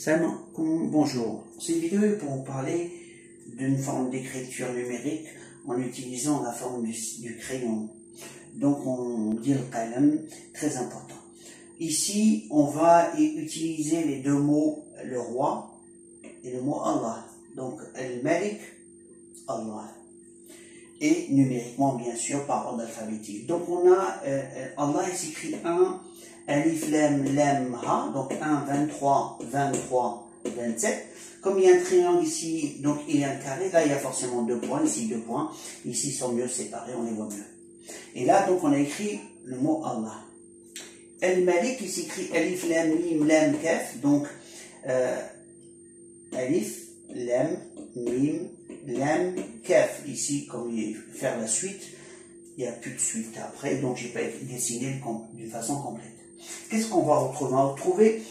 Salam, bonjour. C'est une vidéo pour vous parler d'une forme d'écriture numérique en utilisant la forme du crayon. Donc on dit le qalam, très important. Ici, on va utiliser les deux mots, le roi et le mot Allah. Donc al-Malik, Allah. Et numériquement, bien sûr, par ordre alphabétique. Donc on a, Allah il s'écrit 1, Alif, Lam, Ha, donc 1, 23, 23, 27. Comme il y a un triangle ici, donc il y a un carré, là il y a forcément 2 points, ici 2 points, ici ils sont mieux séparés, on les voit mieux. Et là, donc on a écrit le mot Allah. Al-Malik, il s'écrit Alif, Mim, Lam, Kaf, donc Alif, Lam, Mim, Lam, Kaf. Ici, comme il faut faire la suite, il n'y a plus de suite après, donc je n'ai pas dessiné d'une façon complète. Qu'est-ce qu'on va retrouver? On va retrouver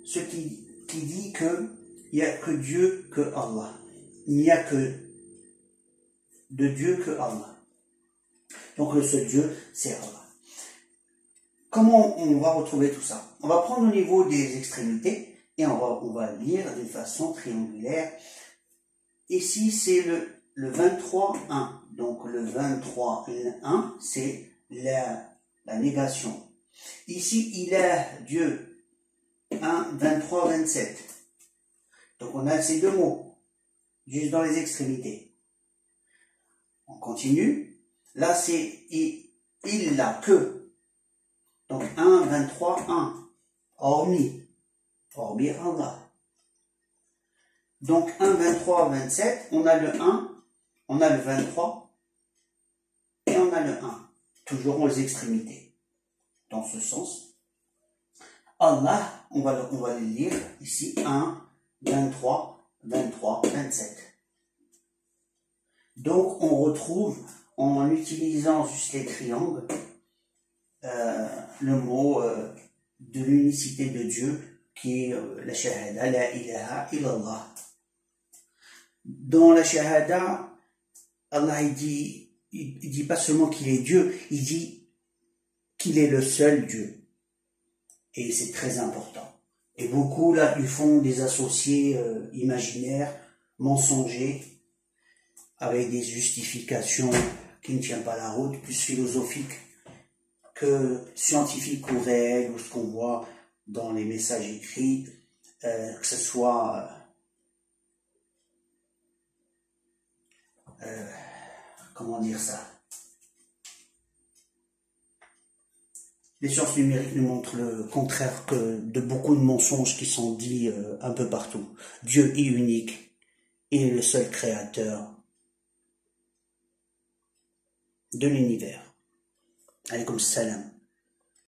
ce qui dit que il n'y a que Dieu, que Allah. Il n'y a que de Dieu que Allah. Donc le seul Dieu, c'est Allah. Comment on va retrouver tout ça? On va prendre au niveau des extrémités et on va lire d'une façon triangulaire. Ici, c'est le 23-1. Donc le 23-1, c'est la négation. Ici, il a Dieu. 1, 23, 27. Donc on a ces deux mots, juste dans les extrémités. On continue. Là, c'est il l'a que. Donc 1, 23, 1. Hormis Allah. Donc 1, 23, 27, on a le 1, on a le 23, et on a le 1. Toujours aux extrémités. Dans ce sens. Allah, on va le lire ici, 1, 23, 23, 27. Donc on retrouve, en utilisant juste les triangles, le mot de l'unicité de Dieu, qui est la shahada, la ilaha illallah. Dans la shahada, Allah il dit pas seulement qu'il est Dieu, il dit qu'il est le seul Dieu. Et c'est très important. Et beaucoup, là, ils font des associés imaginaires, mensongers, avec des justifications qui ne tiennent pas la route, plus philosophiques que scientifiques ou réels, ou ce qu'on voit dans les messages écrits, que ce soit... comment dire ça? Les sciences numériques nous montrent le contraire que de beaucoup de mensonges qui sont dits un peu partout. Dieu est unique, il est le seul créateur de l'univers. Alaykoum salam.